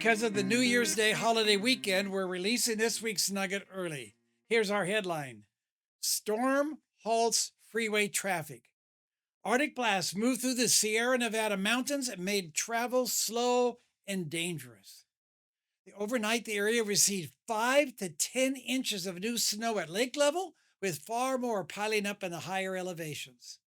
Because of the New Year's Day holiday weekend, we're releasing this week's Nugget early. Here's our headline: Storm halts freeway traffic. Arctic blasts moved through the Sierra Nevada mountains and made travel slow and dangerous. Overnight, the area received 5 to 10 inches of new snow at lake level, with far more piling up in the higher elevations.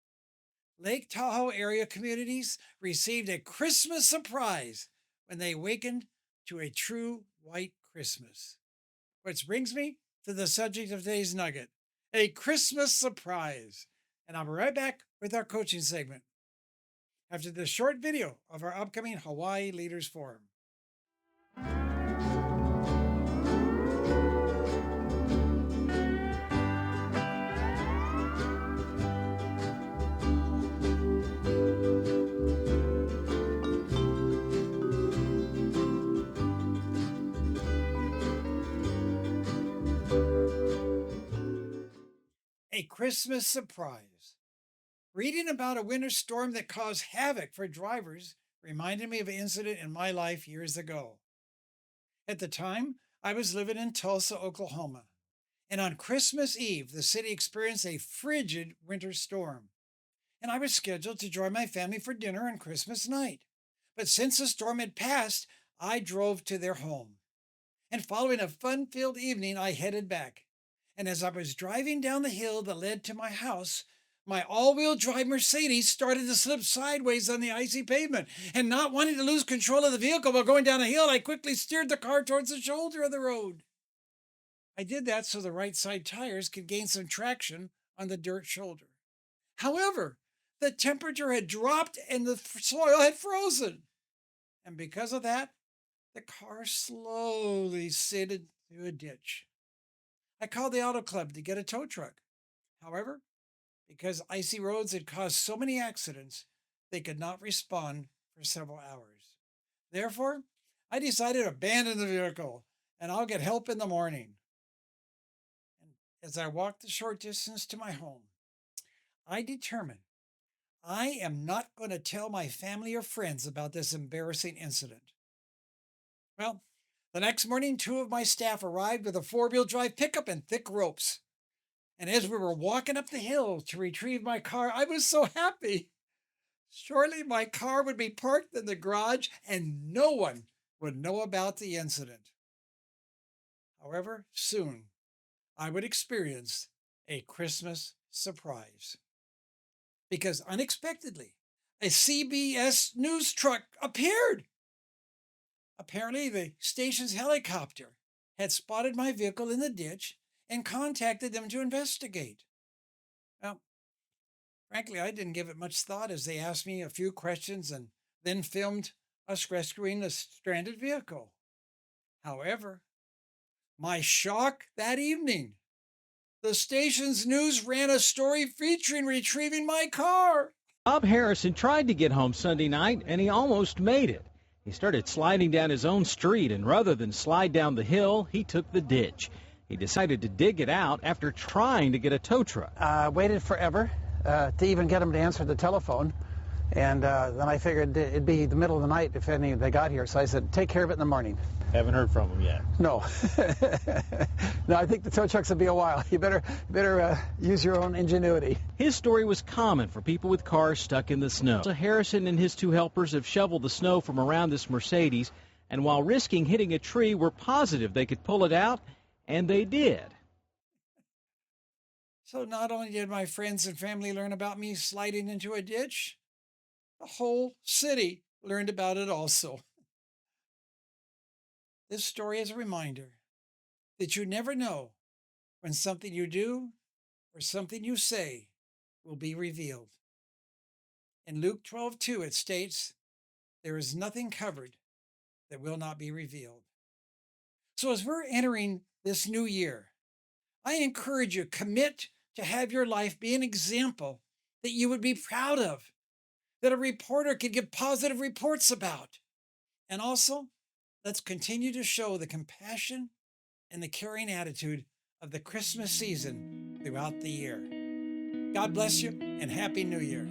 Lake Tahoe area communities received a Christmas surprise when they awakened to a true white Christmas. Which brings me to the subject of today's nugget: a Christmas surprise. And I'll be right back with our coaching segment after this short video of our upcoming Hawaii Leaders Forum. A Christmas surprise. Reading about a winter storm that caused havoc for drivers reminded me of an incident in my life years ago. At the time, I was living in Tulsa, Oklahoma, and on Christmas Eve, the city experienced a frigid winter storm, and I was scheduled to join my family for dinner on Christmas night. But since the storm had passed, I drove to their home, and following a fun-filled evening, I headed back. And as I was driving down the hill that led to my house, my all-wheel drive Mercedes started to slip sideways on the icy pavement. And not wanting to lose control of the vehicle while going down a hill, I quickly steered the car towards the shoulder of the road. I did that so the right side tires could gain some traction on the dirt shoulder. However, the temperature had dropped and the soil had frozen. And because of that, the car slowly skidded through a ditch. I called the auto club to get a tow truck. However, because icy roads had caused so many accidents, they could not respond for several hours. Therefore, I decided to abandon the vehicle and I'll get help in the morning. And as I walked the short distance to my home, I determined I am not going to tell my family or friends about this embarrassing incident. Well, the next morning, 2 of my staff arrived with a 4-wheel drive pickup and thick ropes. And as we were walking up the hill to retrieve my car, I was so happy. Shortly, my car would be parked in the garage and no one would know about the incident. However, soon I would experience a Christmas surprise. Because unexpectedly, a CBS news truck appeared. Apparently, the station's helicopter had spotted my vehicle in the ditch and contacted them to investigate. Well, frankly, I didn't give it much thought as they asked me a few questions and then filmed us rescuing the stranded vehicle. However, my shock that evening, the station's news ran a story featuring retrieving my car. Bob Harrison tried to get home Sunday night, and he almost made it. He started sliding down his own street, and rather than slide down the hill, he took the ditch. He decided to dig it out after trying to get a tow truck. Waited forever to even get him to answer the telephone, and then I figured it'd be the middle of the night if any they got here, so I said, take care of it in the morning. Haven't heard from him yet. No. No, I think the tow trucks will be a while. You better use your own ingenuity. His story was common for people with cars stuck in the snow. So Harrison and his 2 helpers have shoveled the snow from around this Mercedes, and while risking hitting a tree, were positive they could pull it out, and they did. So not only did my friends and family learn about me sliding into a ditch, the whole city learned about it also. This story is a reminder that you never know when something you do or something you say will be revealed. In Luke 12:2, it states, there is nothing covered that will not be revealed. So as we're entering this new year, I encourage you, commit to have your life be an example that you would be proud of, that a reporter could give positive reports about. And also, let's continue to show the compassion and the caring attitude of the Christmas season throughout the year. God bless you and Happy New Year.